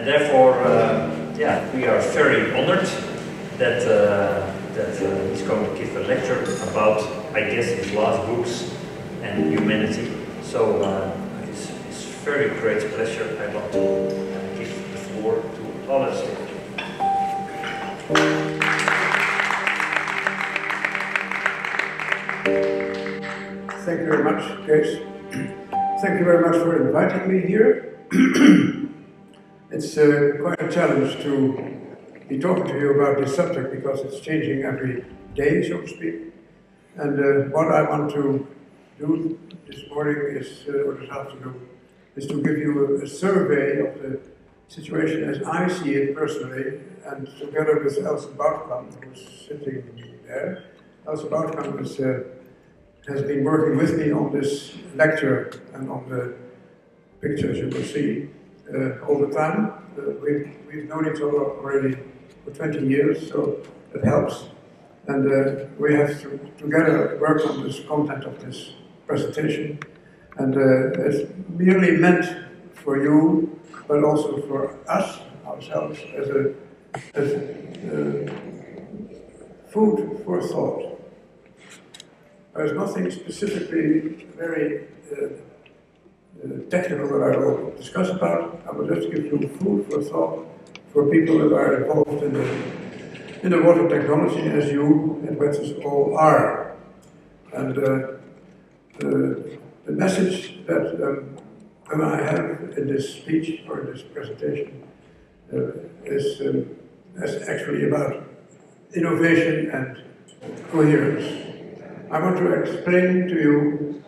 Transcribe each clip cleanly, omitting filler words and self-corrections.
therefore, yeah, we are very honored that he's going to give a lecture about, I guess, his last books and humanity. So it's very great pleasure. I want to give the floor to Allerd. Thank you very much, Kees. Thank you very much for inviting me here. It's quite a challenge to be talking to you about this subject because it's changing every day, so to speak. And what I want to do this morning is, or this afternoon, is to give you a survey of the situation as I see it personally, and together with Else Boutkamp, who's sitting there. Else Boutkamp has been working with me on this lecture and on the pictures you will see all the time. We've known each other already for 20 years, so it helps. And we have to together work on this content of this presentation. And it's merely meant for you, but also for us, ourselves, as food for thought. There's nothing specifically very technical that I will discuss about. I will just give you food for thought for people that are involved in the water technology, as you and Wetsus all are. And the message that I have in this speech or in this presentation is actually about innovation and coherence. I want to explain to you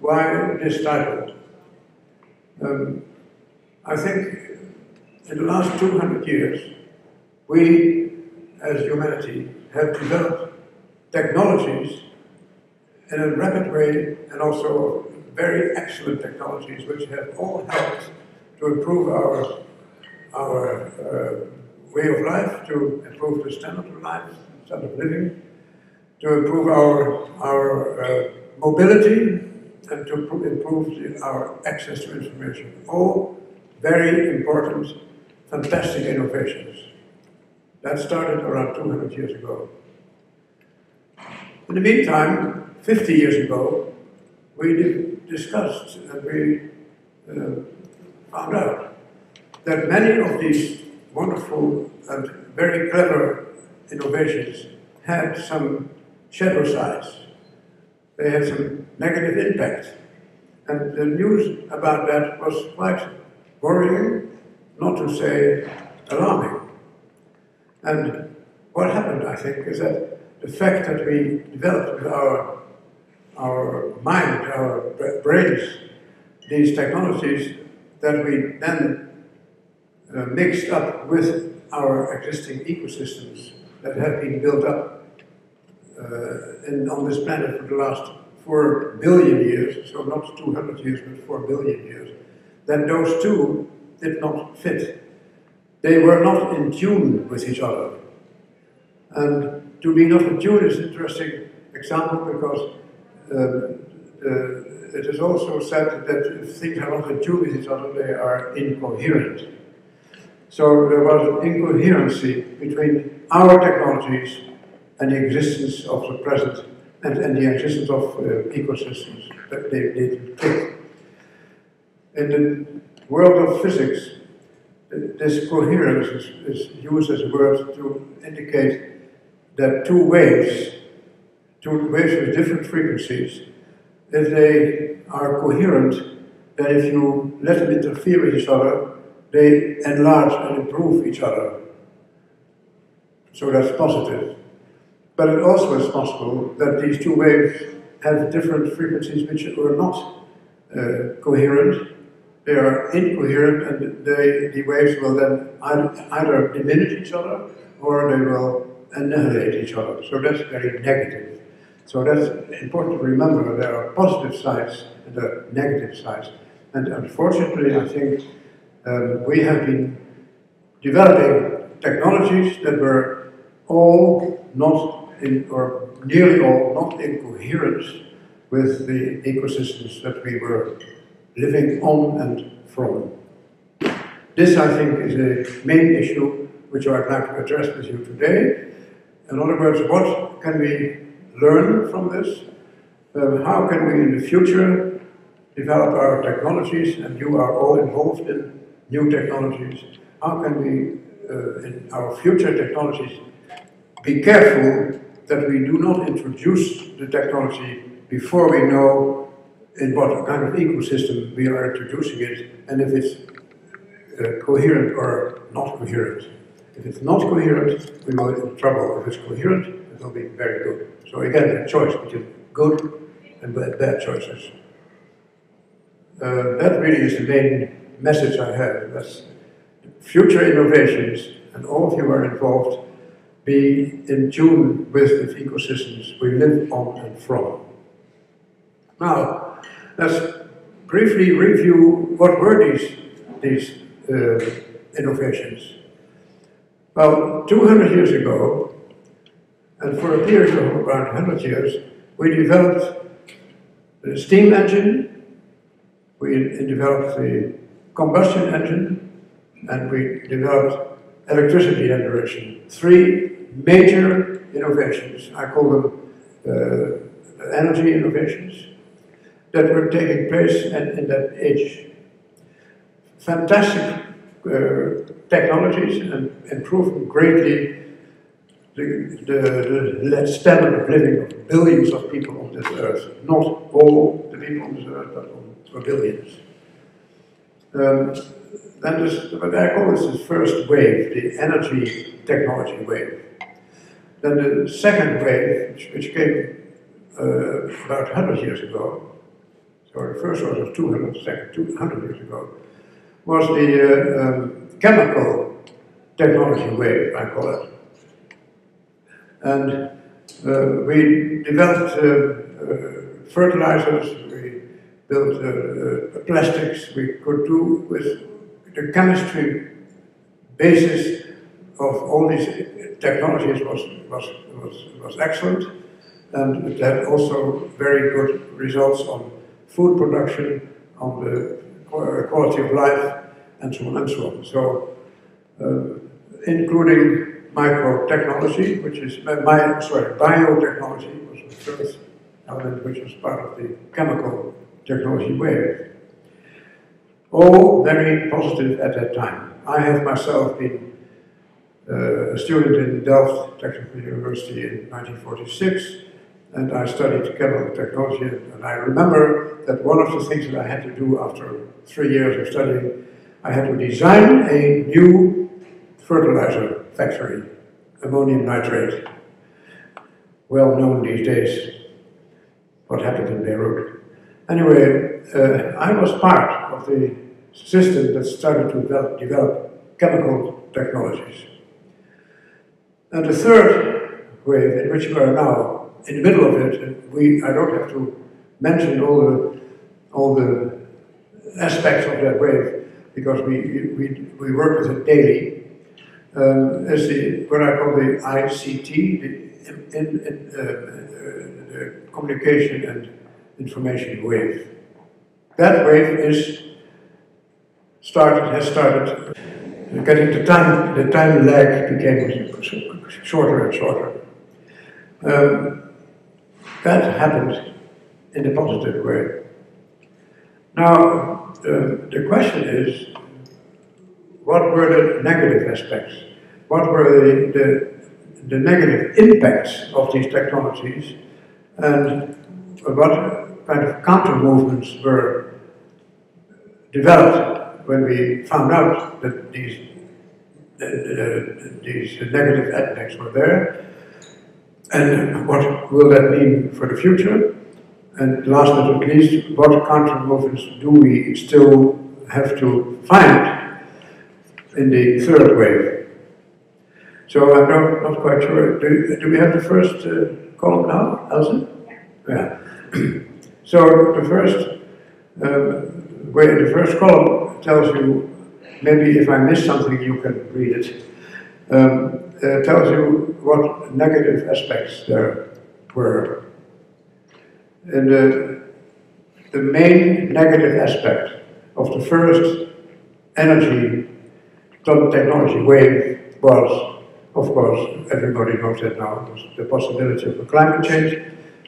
why this title. I think in the last 200 years, we as humanity have developed technologies in a rapid way and also very excellent technologies which have all helped to improve our way of life, to improve the standard of life, standard of living, to improve our mobility, and to improve our access to information. All very important, fantastic innovations. That started around 200 years ago. In the meantime, 50 years ago, we discussed and we found out that many of these wonderful and very clever innovations had some shadow sides. They had some negative impact. And the news about that was quite worrying, not to say alarming. And what happened, I think, is that the fact that we developed with our mind, our brains, these technologies that we then mixed up with our existing ecosystems that have been built up on this planet for the last 4 billion years, so not 200 years, but 4 billion years, that those two did not fit. They were not in tune with each other. And to be not in tune is an interesting example because it is also said that if things are not in tune with each other, they are incoherent. So there was an incoherency between our technologies and the existence of the present and the existence of ecosystems that they didn't fit. In the world of physics, this coherence is used as a word to indicate that two waves with different frequencies, if they are coherent, then if you let them interfere with each other, they enlarge and improve each other. So that's positive. But it also is possible that these two waves have different frequencies which are not coherent. They are incoherent, and the waves will then either diminish each other or they will annihilate each other. So that's very negative. So that's important to remember. There are positive sides and there are negative sides. And unfortunately, I think we have been developing technologies that were all not in, or nearly all, not in coherence with the ecosystems that we were living on and from. This, I think, is a main issue which I'd like to address with you today. In other words, what can we learn from this? How can we in the future develop our technologies, and you are all involved in new technologies. How can we, in our future technologies, be careful that we do not introduce the technology before we know in what kind of ecosystem we are introducing it, and if it's coherent or not coherent. If it's not coherent, we will be in trouble. If it's coherent, it will be very good. So again, a choice between good and bad choices. That really is the main message I have. That's future innovations, and all of you are involved, be in tune with the ecosystems we live on and from. Now, let's briefly review what were these innovations. Well, 200 years ago, and for a period of around 100 years, we developed the steam engine, we developed the combustion engine, and we developed electricity generation. Three major innovations, I call them energy innovations, that were taking place in that age. Fantastic technologies and improved greatly the standard of living of billions of people on this earth. Not all the people on this earth, but for billions. What I call this the first wave, the energy technology wave. Then the second wave, which came about 100 years ago, so the first one was 200 years ago, was the chemical technology wave, I call it. And we developed fertilizers, we built plastics, we could do with the chemistry basis of all these technologies was excellent, and it had also very good results on food production, on the quality of life, and so on and so on. So, including microtechnology, which is, biotechnology was the first element which was part of the chemical technology wave. All very positive at that time. I have myself been a student in Delft Technical University in 1946, and I studied chemical technology, and I remember that one of the things that I had to do after 3 years of studying, I had to design a new fertilizer factory, ammonium nitrate. Well known these days, what happened in Beirut. Anyway, I was part of the system that started to develop chemical technologies. And the third wave, in which we are now, in the middle of it, and I don't have to mention all the aspects of that wave, because we work with it daily, is what I call the ICT, the communication and information wave. That wave has started getting the time lag became shorter and shorter. That happened in a positive way. Now, the question is, what were the negative aspects? What were the negative impacts of these technologies, and what kind of counter movements were developed when we found out that these negative impacts were there, and what will that mean for the future? And last but not least, what counter movements do we still have to find in the third wave? So I'm not quite sure. Do we have the first column now, Elsa? Yeah. So the first column tells you, maybe if I miss something you can read it, tells you what negative aspects there were. And the main negative aspect of the first energy technology wave was, of course, everybody knows that now, was the possibility of a climate change.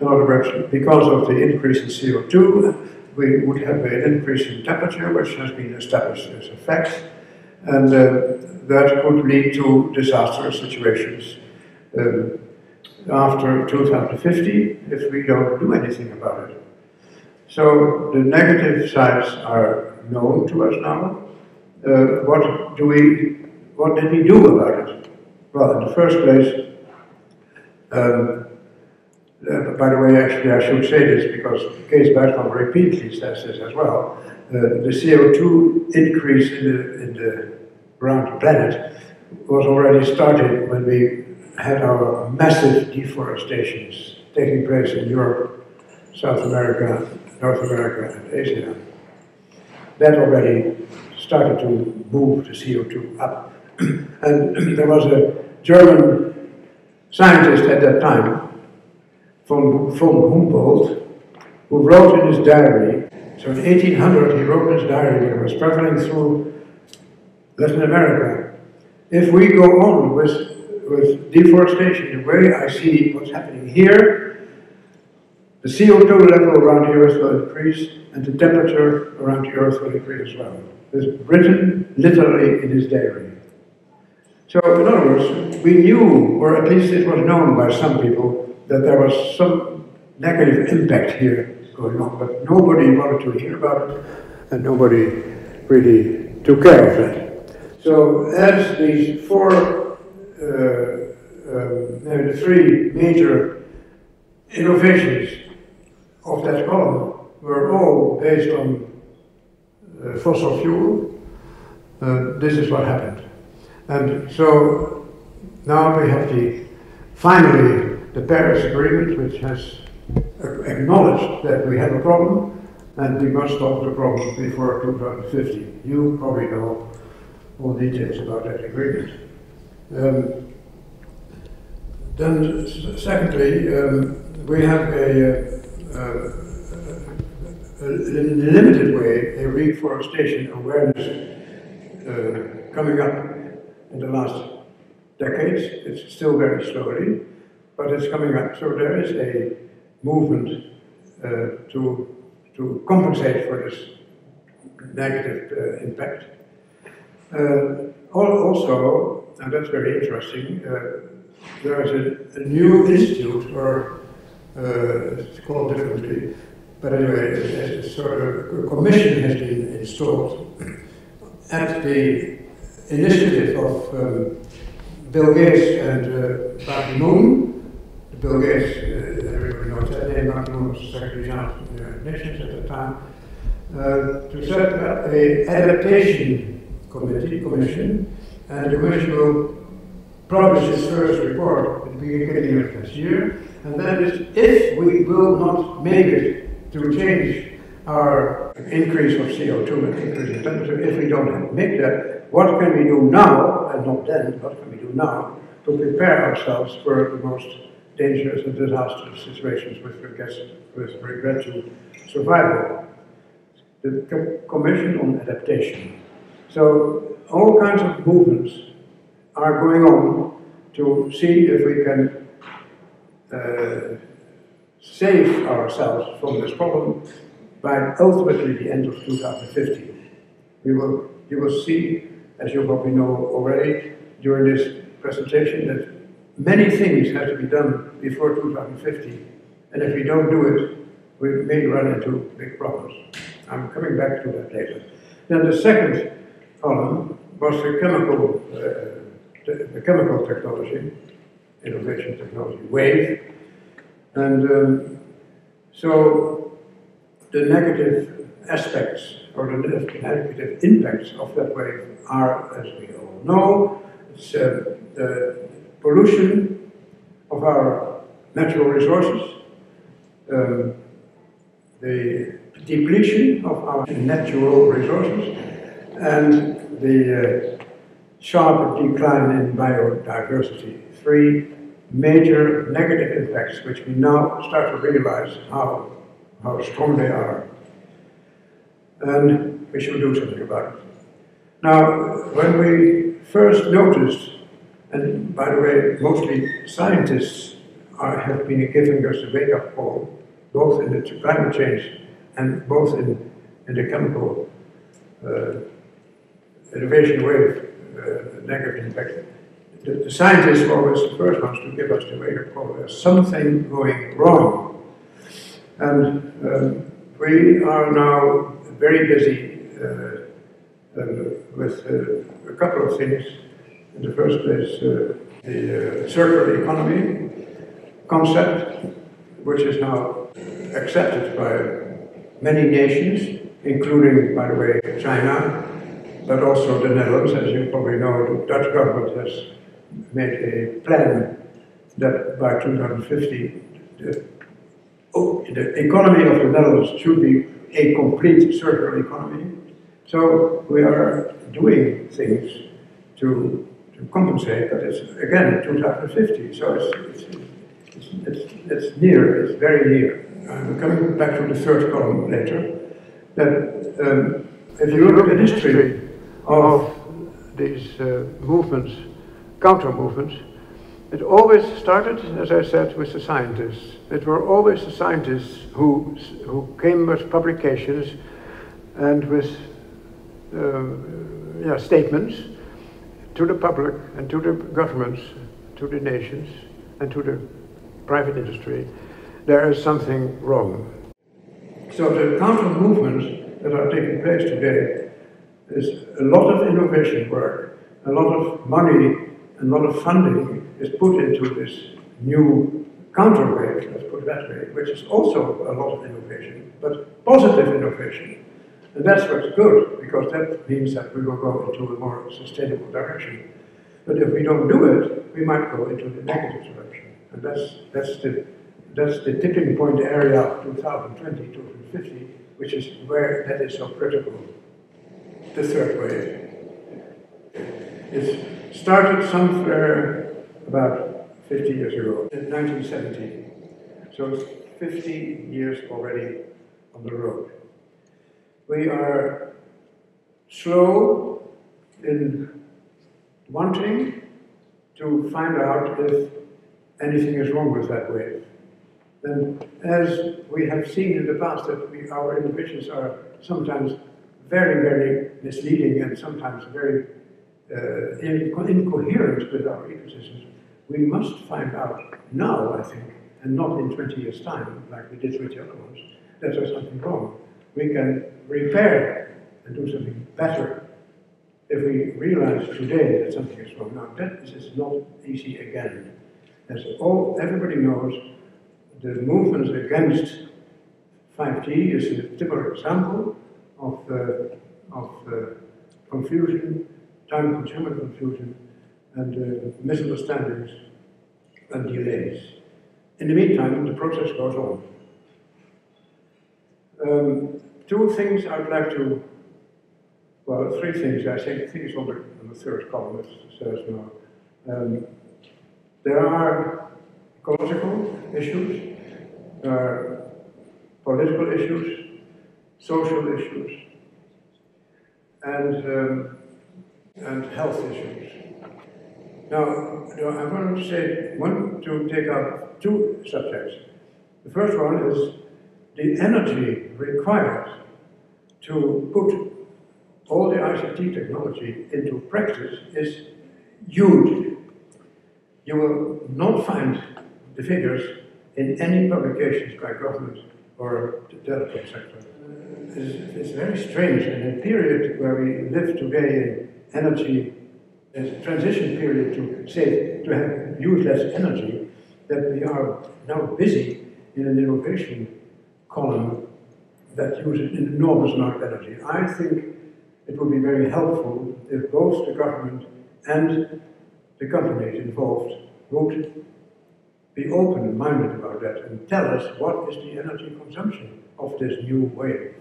In other words, because of the increase in CO2, we would have an increase in temperature, which has been established as a fact, and that could lead to disastrous situations after 2050 if we don't do anything about it. So the negative sides are known to us now. What did we do about it? Well, in the first place, by the way, actually I should say this because Kees Buitenkamp repeatedly says this as well. The CO2 increase around the planet was already started when we had our massive deforestations taking place in Europe, South America, North America and Asia. That already started to move the CO2 up. And there was a German scientist at that time, von Humboldt, who wrote in his diary, so in 1800 he wrote in his diary when he was traveling through Latin America, if we go on with deforestation the way I see what's happening here, the CO2 level around the Earth will increase and the temperature around the Earth will increase as well. It's written literally in his diary. So in other words, we knew, or at least it was known by some people, that there was some negative impact here going on, but nobody wanted to hear about it, and nobody really took care of that. So as these the three major innovations of that column were all based on fossil fuel, this is what happened. And so now we have finally the Paris Agreement, which has acknowledged that we have a problem and we must solve the problem before 2050. You probably know all details about that agreement. Then, secondly, we have in a limited way a reforestation awareness coming up in the last decades. It's still very slowly, but it's coming up. So there is a movement to compensate for this negative impact. Also, and that's very interesting, there is a new institute, or it's called differently, but anyway, a sort of a commission has been installed at the initiative of Bill Gates and Ban Ki-moon. Bill Gates, everybody knows that name, Ban Ki-moon was Secretary General of the United Nations at the time, to set up an adaptation commission, and the commission will publish its first report at the beginning of this year, and that is if we will not make it to change our increase of CO2 and increase in temperature, if we don't make that, what can we do now, and not then, what can we do now to prepare ourselves for the most dangerous and disastrous situations with regard to survival? The Commission on Adaptation. So all kinds of movements are going on to see if we can save ourselves from this problem by ultimately the end of 2050. You will see, as you probably know already during this presentation, that many things have to be done before 2050, and if we don't do it, we may run into big problems. I'm coming back to that later. Then the second column was the chemical technology, innovation technology wave, and so the negative aspects or the negative impacts of that wave are, as we all know, it's the pollution of our natural resources, the depletion of our natural resources, and the sharp decline in biodiversity. Three major negative impacts which we now start to realize how strong they are. And we should do something about it. Now, when we first noticed, and by the way, mostly scientists have been giving us a wake-up call, both in the climate change and both in the chemical innovation wave negative impact. The scientists were always the first ones to give us the wake-up call. There's something going wrong. And we are now very busy with a couple of things. In the first place, the circular economy concept, which is now accepted by many nations, including, by the way, China, but also the Netherlands. As you probably know, the Dutch government has made a plan that by 2050, the economy of the Netherlands should be a complete circular economy. So we are doing things to compensate, but it's again 2050. So it's near, it's very near. I'm coming back to the third column later. That if you look at the history of these movements, counter movements, it always started, as I said, with the scientists. It were always the scientists who came with publications and with statements to the public and to the governments, to the nations and to the private industry. There is something wrong. So the counter movements that are taking place today is a lot of innovation work, a lot of money, and a lot of funding is put into this new counter wave, let's put it that way, which is also a lot of innovation, but positive innovation. And that's what's good, because that means that we will go into a more sustainable direction. But if we don't do it, we might go into the negative direction. And that's the tipping point area of 2020, 2050, which is where that is so critical. The third wave. It started somewhere about 50 years ago, in 1970. So it's 50 years already on the road. We are slow in wanting to find out if anything is wrong with that wave. And as we have seen in the past, that our innovations are sometimes very, very misleading and sometimes very incoherent with our ecosystems, we must find out now, I think, and not in 20 years' time, like we did with the other ones, that there's something wrong. We can repair and do something better if we realize today that something is wrong. Now, that is not easy again. As everybody knows, the movements against 5G is a typical example of confusion, time-consuming confusion, and misunderstandings and delays. In the meantime, the process goes on. Two things I would like to, well, three things I think it's on the third column, it says now. There are ecological issues, there are political issues, social issues, and health issues. Now, I want to take up two subjects. The first one is the energy required to put all the ICT technology into practice is huge. You will not find the figures in any publications by government or the telecom sector. It's very strange in a period where we live today in energy, as a transition period to use less energy, that we are now busy in an innovation column that uses an enormous amount of energy. I think it would be very helpful if both the government and the companies involved would be open-minded about that and tell us what is the energy consumption of this new wave.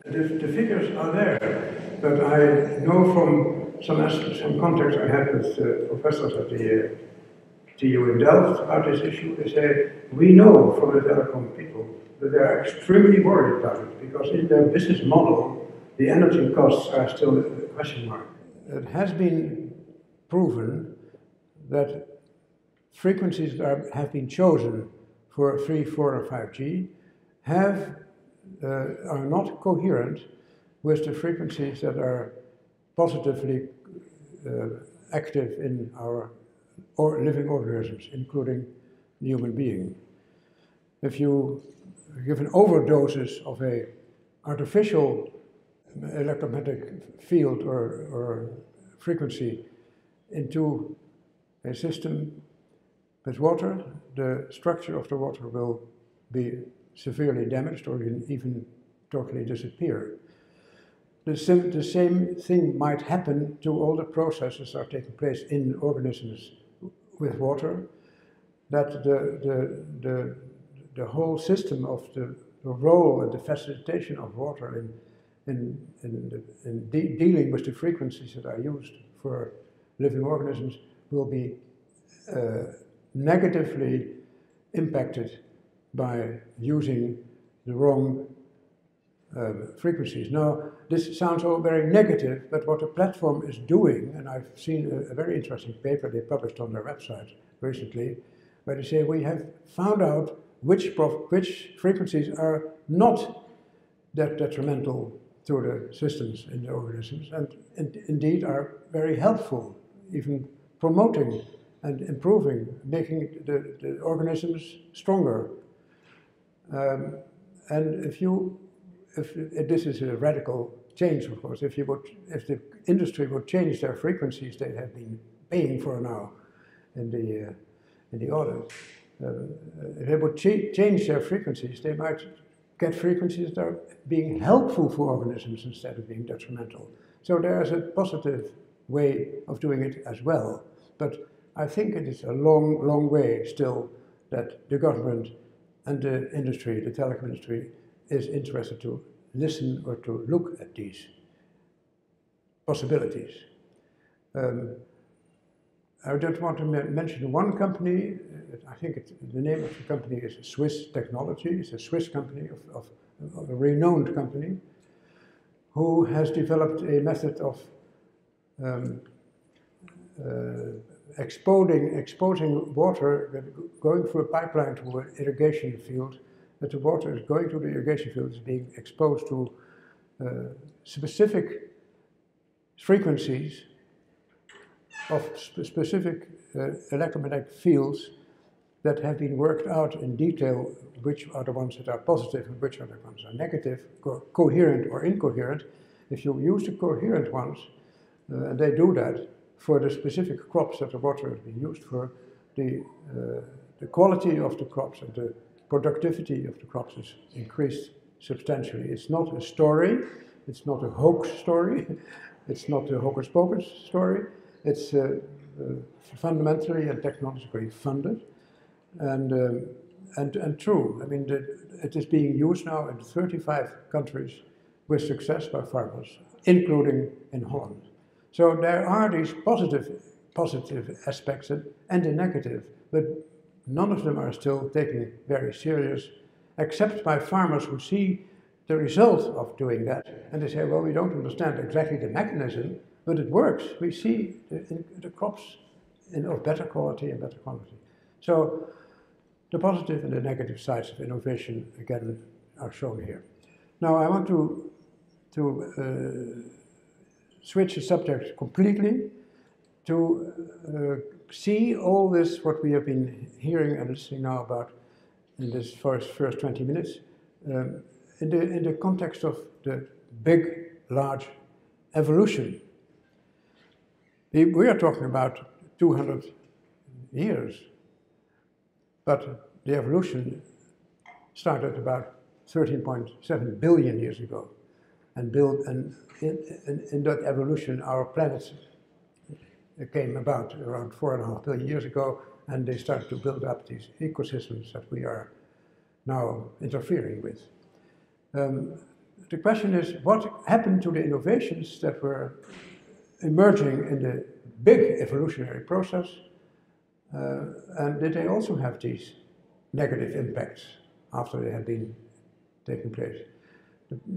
And the figures are there, but I know from some contacts I had with professors at the TU in Delft about this issue. They say, we know from the telecom people that they are extremely worried about it, because in their business model, the energy costs are still a question mark. it has been proven that frequencies that have been chosen for 3, 4, or 5G are not coherent with the frequencies that are positively active in our living organisms, including the human being. If you give an overdoses of a artificial electromagnetic field or frequency into a system with water, the structure of the water will be severely damaged or even totally disappear. The same thing might happen to all the processes that are taking place in organisms with water, that the whole system of the role and the facilitation of water in dealing with the frequencies that are used for living organisms will be negatively impacted by using the wrong frequencies. Now, this sounds all very negative, but what the platform is doing, and I've seen a very interesting paper they published on their website recently, where they say we have found out which frequencies are not that detrimental to the systems in the organisms, and indeed are very helpful, even promoting and improving, making the organisms stronger. And if this is a radical change, of course, if the industry would change their frequencies they have been paying for now in the audit, if they would change their frequencies, they might get frequencies that are being helpful for organisms instead of being detrimental. So there is a positive way of doing it as well. But I think it is a long, long way still that the government and the industry, the telecom industry, is interested to listen or to look at these possibilities. I just want to mention one company. I think the name of the company is Swiss Technology. It's a Swiss company of a renowned company who has developed a method of exposing water going through a pipeline to an irrigation field, that the water is going to the irrigation field is being exposed to specific frequencies of specific electromagnetic fields that have been worked out in detail, which are the ones that are positive and which are the ones that are negative, coherent or incoherent. If you use the coherent ones, and they do that for the specific crops that the water has been used for, the quality of the crops and the productivity of the crops is increased substantially. It's not a story, it's not a hoax story, it's not a hocus pocus story, it's fundamentally and technologically funded and true. I mean, it is being used now in 35 countries with success by farmers, including in Holland. So there are these positive aspects and the negative, but none of them are still taken very serious, except by farmers who see the result of doing that, and they say, well, we don't understand exactly the mechanism, but it works. We see the crops of better quality and better quantity. So the positive and the negative sides of innovation, again, are shown here. Now I want to switch the subject completely to see all this, what we have been hearing and listening now about in this first 20 minutes, in the context of the big, large evolution. We are talking about 200 years, but the evolution started about 13.7 billion years ago, and in that evolution, our planet came about around 4.5 billion years ago, and they started to build up these ecosystems that we are now interfering with. The question is, what happened to the innovations that were emerging in the big evolutionary process, and did they also have these negative impacts after they had been taking place?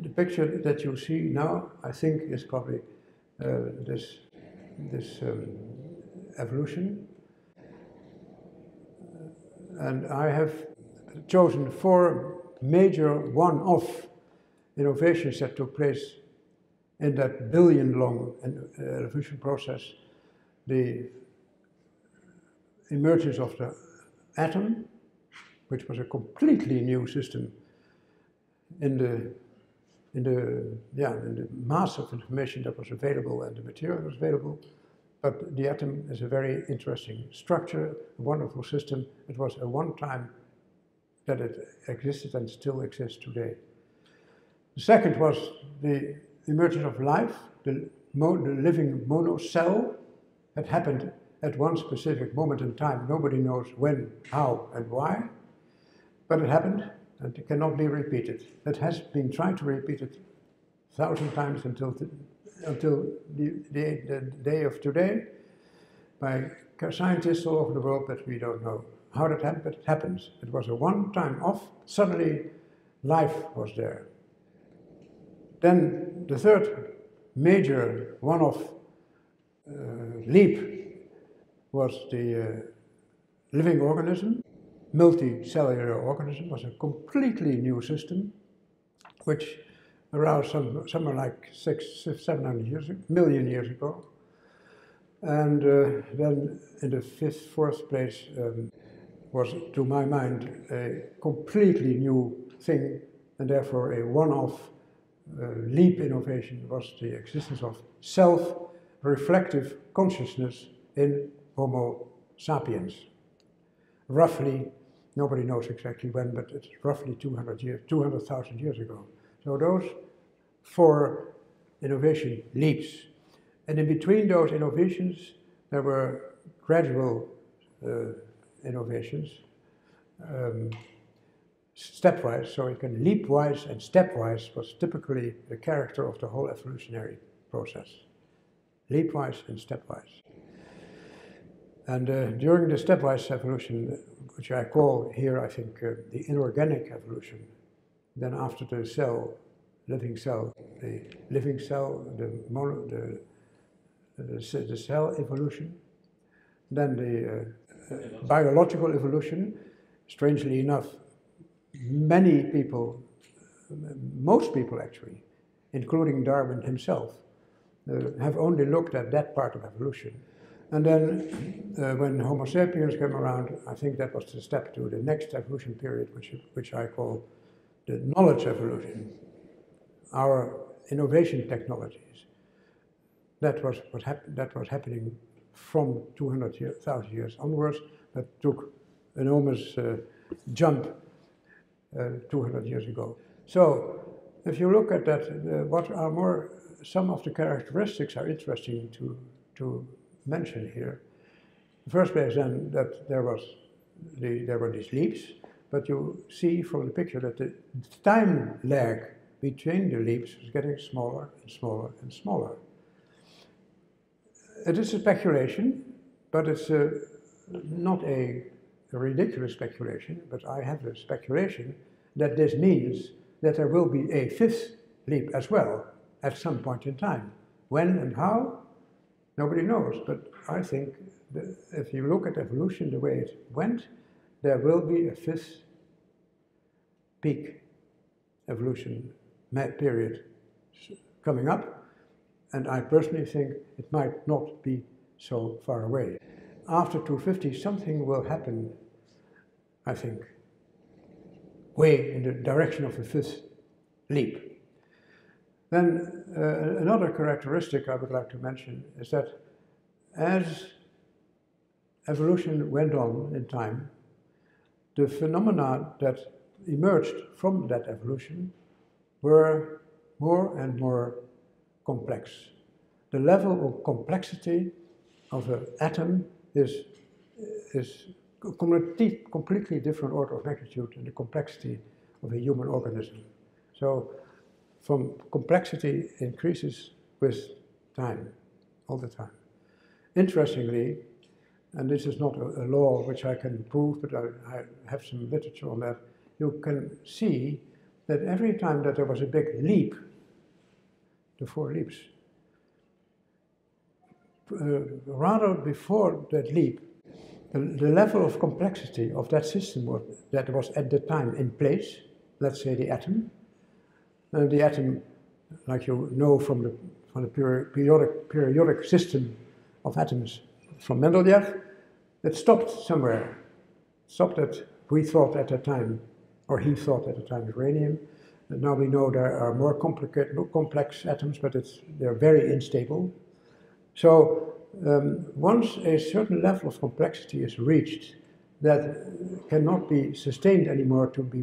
The picture that you see now, I think, is probably this this evolution. And I have chosen 4 major one-off innovations that took place in that billion-long evolution process. The emergence of the atom, which was a completely new system in the mass of information that was available and the material that was available. But the atom is a very interesting structure, a wonderful system. It was a one-time that it existed and still exists today. The second was the emergence of life, the living monocell that happened at one specific moment in time. Nobody knows when, how, and why, but it happened and it cannot be repeated. It has been tried to repeat it 1,000 times until the day of today by scientists all over the world, but we don't know how that happened, but it happens. It was a one-time off, suddenly life was there. Then the third major one-off leap was the living organism. Multicellular organism was a completely new system, which aroused somewhere like 600-700 million years ago. And then in the fourth place was, to my mind, a completely new thing, and therefore a one-off leap innovation was the existence of self-reflective consciousness in Homo sapiens. Roughly, nobody knows exactly when, but it's roughly 200,000 years ago. So those 4 innovation leaps. And in between those innovations, there were gradual innovations, stepwise. So it can leapwise and stepwise was typically the character of the whole evolutionary process. Leapwise and stepwise. And during the stepwise evolution, which I call here, I think, the inorganic evolution, then after the cell, the cell evolution, then the biological evolution. Strangely enough, many people, most people actually, including Darwin himself, have only looked at that part of evolution. And then when Homo sapiens came around, I think that was the step to the next evolution period, which I call the knowledge evolution. Our innovation technologies. That was happening from 200,000 years onwards. That took an enormous jump 200 years ago. So, if you look at that, some of the characteristics are interesting to mention here. The first place, then, that there were these leaps, but you see from the picture that the time lag between the leaps is getting smaller and smaller and smaller. It is a speculation, but it's not a ridiculous speculation, but I have a speculation that this means that there will be a 5th leap as well at some point in time. When and how, nobody knows, but I think that if you look at evolution the way it went, there will be a 5th peak evolution period coming up, and I personally think it might not be so far away. After 250, something will happen, I think, way in the direction of a 5th leap. Then another characteristic I would like to mention is that as evolution went on in time, the phenomena that emerged from that evolution were more and more complex. The level of complexity of an atom is a completely different order of magnitude than the complexity of a human organism. So, from complexity increases with time, all the time. Interestingly, and this is not a law which I can prove, but I have some literature on that, you can see that every time that there was a big leap, the 4 leaps, rather before that leap, the level of complexity of that system that was at the time in place, let's say the atom. And the atom, like you know from the periodic system of atoms from Mendeleev, it stopped somewhere. Stopped at, we thought at the time, or he thought at the time, uranium. And now we know there are more complex atoms, but they're very unstable. So once a certain level of complexity is reached that cannot be sustained anymore to be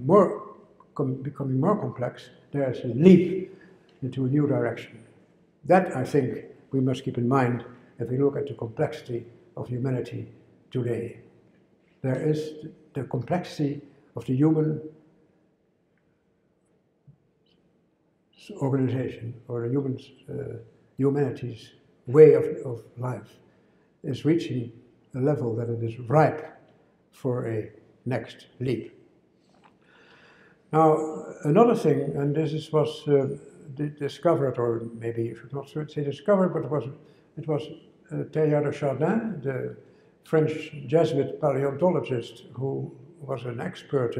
becoming more complex, there's a leap into a new direction. That, I think, we must keep in mind if we look at the complexity of humanity today. There is the complexity of the human organization, or the humanity's way of life is reaching a level that it is ripe for a next leap. Now, another thing, and this was discovered, or maybe you should not say discovered, but it was Teilhard de Chardin, the French Jesuit paleontologist who was an expert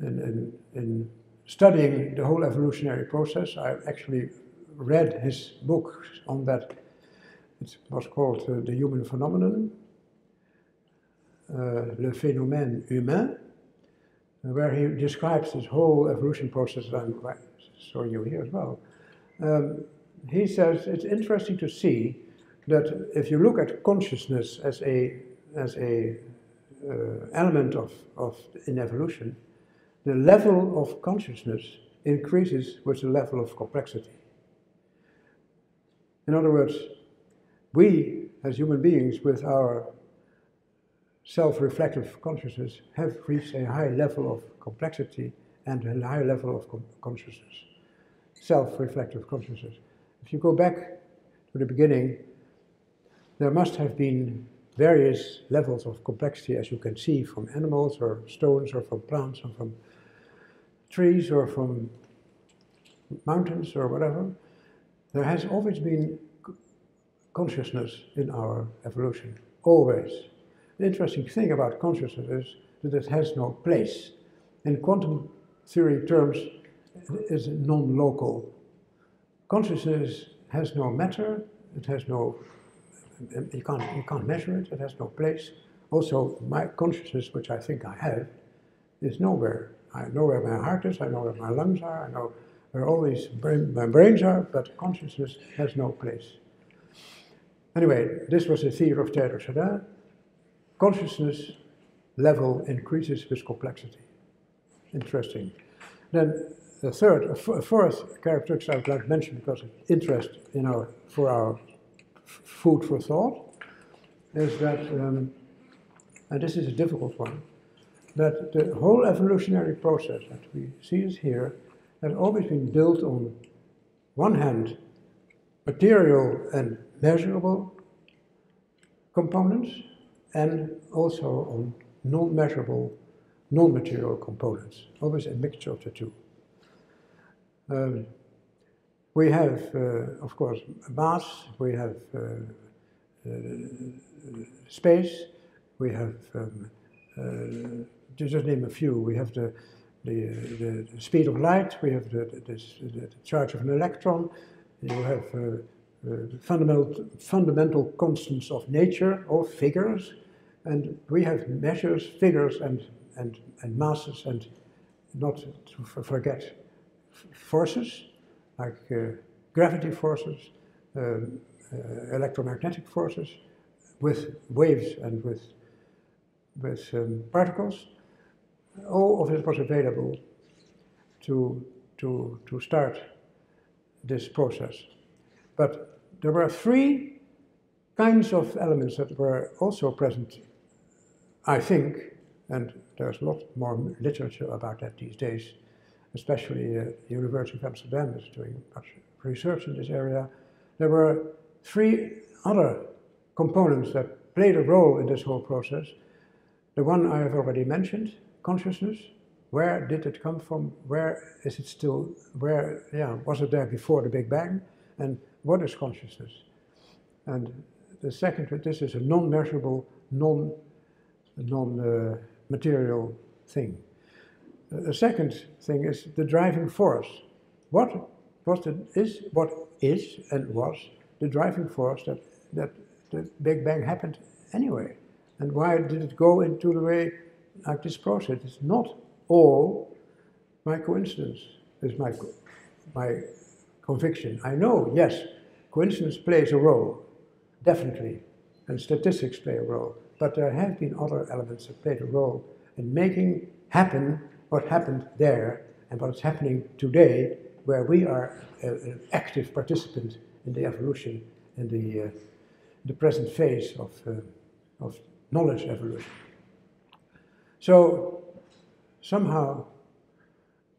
in studying the whole evolutionary process. I actually read his book on that. It was called The Human Phenomenon, Le Phénomène Humain, where he describes this whole evolution process that I'm showing you here as well. He says it's interesting to see that if you look at consciousness as a element in evolution, the level of consciousness increases with the level of complexity. In other words, we as human beings with our self-reflective consciousness have reached a high level of complexity and a high level of consciousness, self-reflective consciousness. If you go back to the beginning, there must have been various levels of complexity, as you can see, from animals or stones or from plants or from trees or from mountains or whatever. There has always been consciousness in our evolution, always. The interesting thing about consciousness is that it has no place. In quantum theory terms, it is non-local. Consciousness has no matter, it has no, you can't measure it, it has no place. Also, my consciousness, which I think I have, is nowhere. I know where my heart is, I know where my lungs are, I know where all these my brains are, but consciousness has no place. Anyway, this was the theory of Teilhard de Chardin. Consciousness level increases with complexity. Interesting. Then the fourth characteristic I would like to mention because of interest in for our food for thought is that, and this is a difficult one, that the whole evolutionary process that we see is here has always been built on one hand material and measurable components and also on non-measurable, non-material components, always a mixture of the two. We have, of course, mass, we have space, we have, to just name a few, we have the speed of light, we have the charge of an electron, you have fundamental constants of nature, or figures, and we have measures, figures, and masses, and not to forget forces, like gravity forces, electromagnetic forces, with waves and with particles. All of it was available to start this process. But there were three kinds of elements that were also present, I think, and there's a lot more literature about that these days, especially the University of Amsterdam is doing much research in this area. There were three other components that played a role in this whole process. The one I have already mentioned, consciousness. Where did it come from? Where is it still? Where, was it there before the Big Bang? And what is consciousness? And the second, this is a non-measurable, non-material thing. The second thing is the driving force. What is and was the driving force that the Big Bang happened anyway? And why did it go into the way like this process? It's not all my coincidence, is my conviction. I know, yes, coincidence plays a role, definitely, and statistics play a role, but there have been other elements that played a role in making happen what happened there and what's happening today, where we are an active participant in the evolution, in the present phase of knowledge evolution. So somehow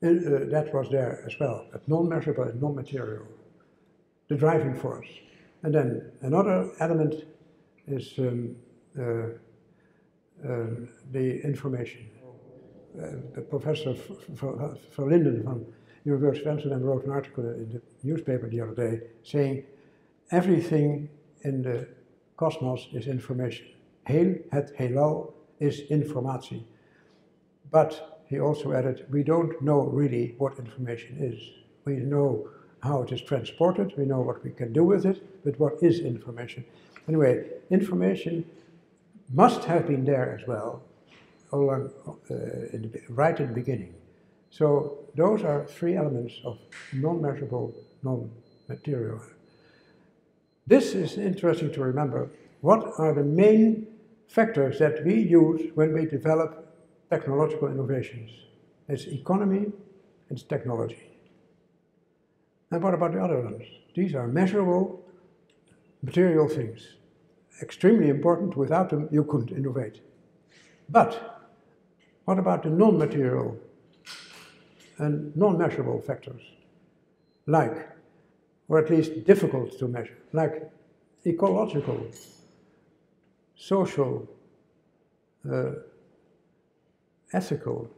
that was there as well, but non-measurable and non-material, the driving force. And then another element is the information. Professor Verlinden from University of Amsterdam wrote an article in the newspaper the other day saying everything in the cosmos is information. Heel, het heelal is informatie. But he also added, we don't know really what information is. We know how it is transported, we know what we can do with it, but what is information? Anyway, information must have been there as well, along, right in the beginning. So those are three elements of non-measurable, non-material. This is interesting to remember. What are the main factors that we use when we develop technological innovations? It's economy, it's technology. And what about the other ones? These are measurable, material things. Extremely important. Without them, you couldn't innovate. But what about the non-material and non-measurable factors? Like, or at least difficult to measure, like ecological, social, ethical.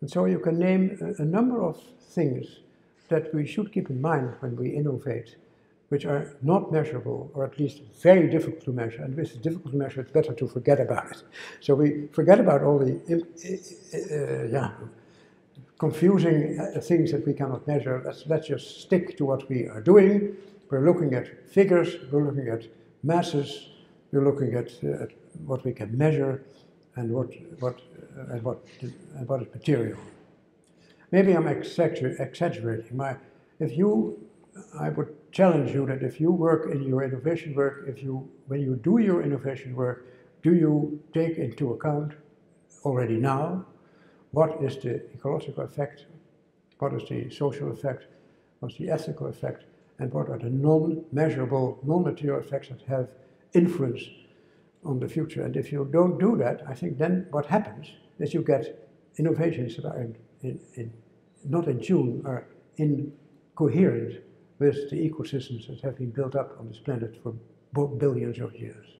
And so you can name a number of things that we should keep in mind when we innovate, which are not measurable, or at least very difficult to measure. And if it's difficult to measure, it's better to forget about it. So we forget about all the confusing things that we cannot measure. Let's just stick to what we are doing. We're looking at figures, we're looking at masses, we're looking at what we can measure and what is material. Maybe I'm exaggerating. I would challenge you that if you work in your innovation work, when you do your innovation work, do you take into account already now what is the ecological effect, what is the social effect, what's the ethical effect, and what are the non-measurable, non-material effects that have influence on the future. And if you don't do that, I think then what happens is you get innovations that are not in tune, are incoherent with the ecosystems that have been built up on this planet for billions of years.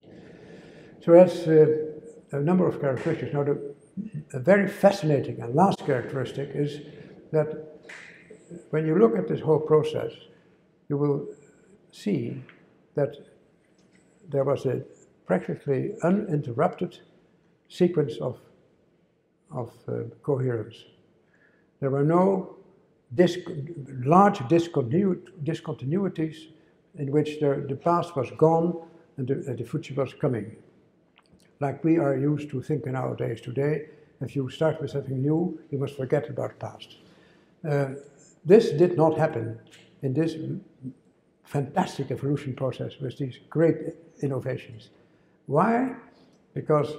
So that's a number of characteristics. Now, a very fascinating and last characteristic is that when you look at this whole process, you will see that there was a practically uninterrupted sequence of coherence. There were no large discontinuities in which the past was gone and the future was coming. Like we are used to think nowadays today, if you start with something new, you must forget about the past. This did not happen in this fantastic evolution process with these great innovations. Why? Because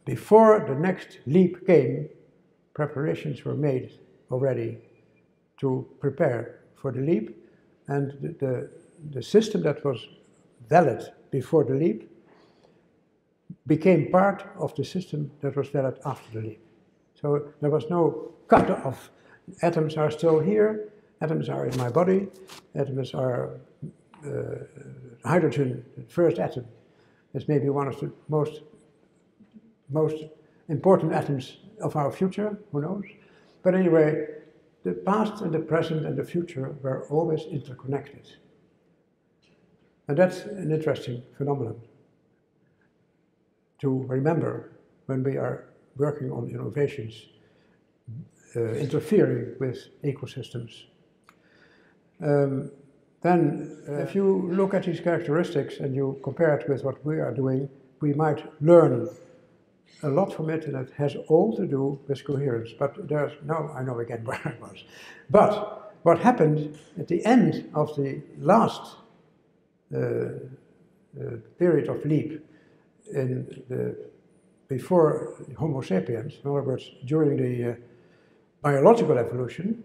before the next leap came, preparations were made already to prepare for the leap, and the system that was valid before the leap became part of the system that was valid after the leap. So there was no cut-off. Atoms are still here, atoms are in my body, atoms are hydrogen, the first atom, is maybe one of the most important atoms of our future, who knows? But anyway, the past and the present and the future were always interconnected. And that's an interesting phenomenon to remember when we are working on innovations interfering with ecosystems. If you look at these characteristics and you compare it with what we are doing, we might learn a lot from it, and it has all to do with coherence. But there's, no, I know again where I was. But what happened at the end of the last period of leap before Homo sapiens, in other words, during the biological evolution,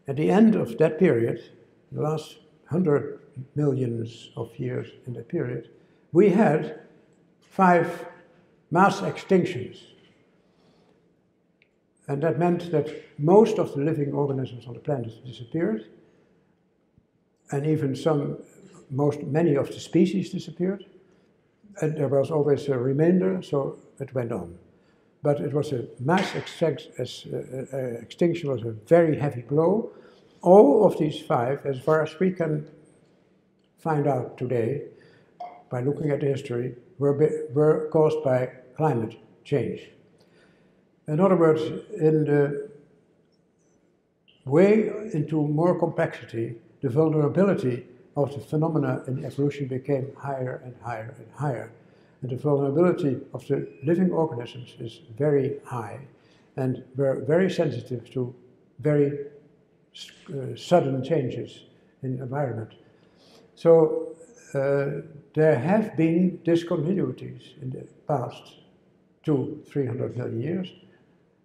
at the end of that period, the last 100 millions of years in that period, we had 5 mass extinctions. And that meant that most of the living organisms on the planet disappeared, and even many of the species disappeared. And there was always a remainder, so it went on. But it was a mass extinction was a very heavy blow. All of these 5, as far as we can find out today, by looking at the history, were caused by climate change. In other words, in the way into more complexity, the vulnerability of the phenomena in evolution became higher and higher and higher. And the vulnerability of the living organisms is very high, and we're very sensitive to very sudden changes in the environment. So there have been discontinuities in the past 200–300 million years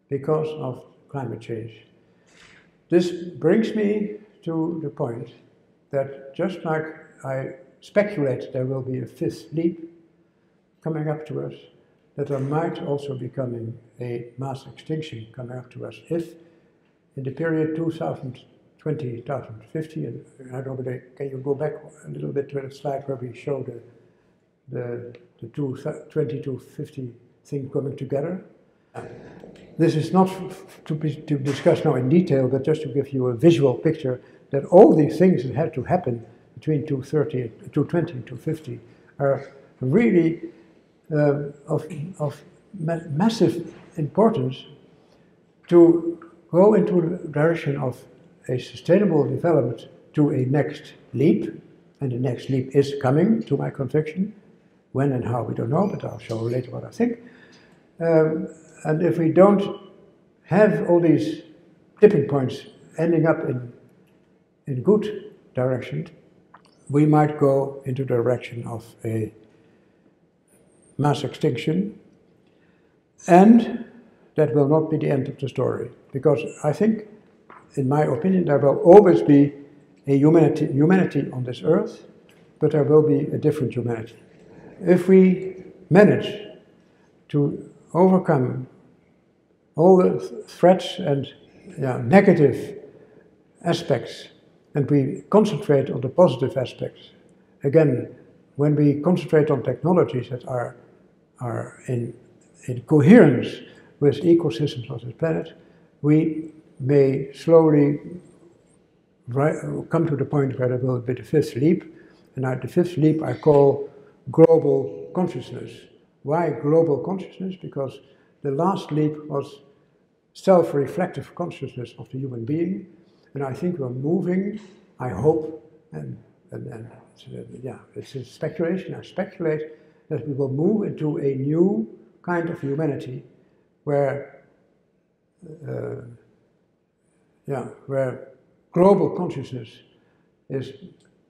because of climate change. This brings me to the point that just like I speculate there will be a 5th leap coming up to us, that there might also be coming a mass extinction coming up to us if in the period 2020–2050, and I don't know, can you go back a little bit to the slide where we show the 20–50 thing coming together? This is not to discuss now in detail, but just to give you a visual picture that all these things that had to happen between 2020 and 2050 are really of massive importance to go into the direction of a sustainable development to a next leap, and the next leap is coming, to my conviction. When and how, we don't know, but I'll show later what I think. And if we don't have all these tipping points ending up in good direction, we might go into the direction of a mass extinction, and that will not be the end of the story, because I think, in my opinion, there will always be a humanity on this earth, but there will be a different humanity. If we manage to overcome all the threats and negative aspects, and we concentrate on the positive aspects, again, when we concentrate on technologies that are in coherence with ecosystems of this planet, we may slowly come to the point where there will be the 5th leap, and the 5th leap I call global consciousness. Why global consciousness? Because the last leap was self-reflective consciousness of the human being, and I think we're moving, I hope, and it's a speculation, I speculate that we will move into a new kind of humanity where global consciousness is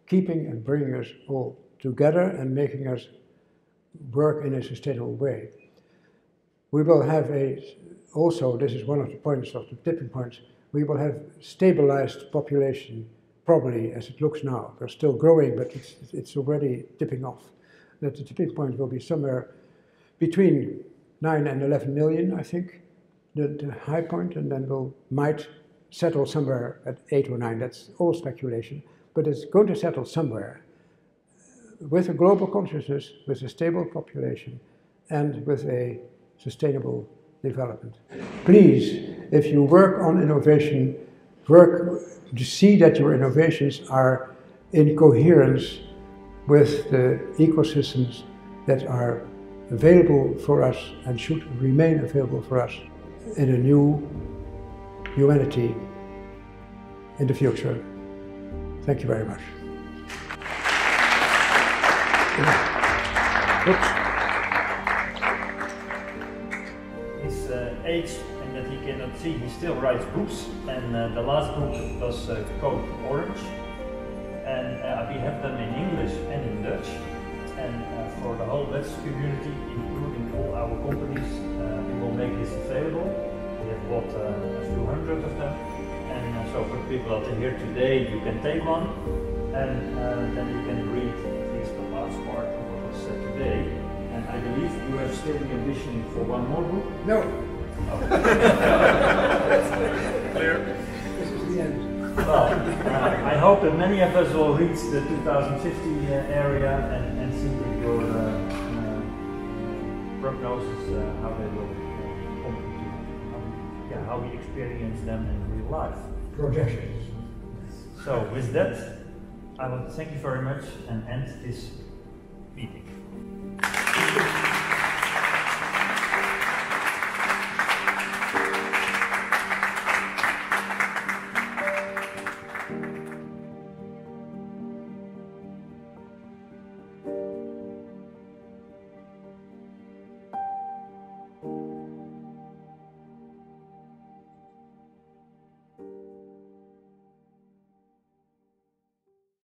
keeping and bringing us all together and making us work in a sustainable way. We will have also, this is one of the points of the tipping points, we will have stabilized population, probably as it looks now. We're still growing, but it's already tipping off. That the tipping point will be somewhere between 9 and 11 million, I think, the high point, and then might settle somewhere at 8 or 9. That's all speculation, but it's going to settle somewhere with a global consciousness, with a stable population, and with a sustainable development. Please, if you work on innovation, work to see that your innovations are in coherence with the ecosystems that are available for us and should remain available for us in a new humanity in the future. Thank you very much. Oops. His age and that he cannot see, he still writes books, and the last book was called Orange, and we have them in English and in Dutch, and for the whole Wetsus community, including all our companies, we will make this available. We have bought a few hundred of them, and so for people out here today, you can take one, and then you can read at least the last part of what was said today. And I believe you have still the ambition for one more book? No. Oh. That's clear. This is the end. Well, I hope that many of us will reach the 2050 area and see with your prognosis how they will come into how we experience them in real life. Projections. So with that, I want to thank you very much and end this meeting.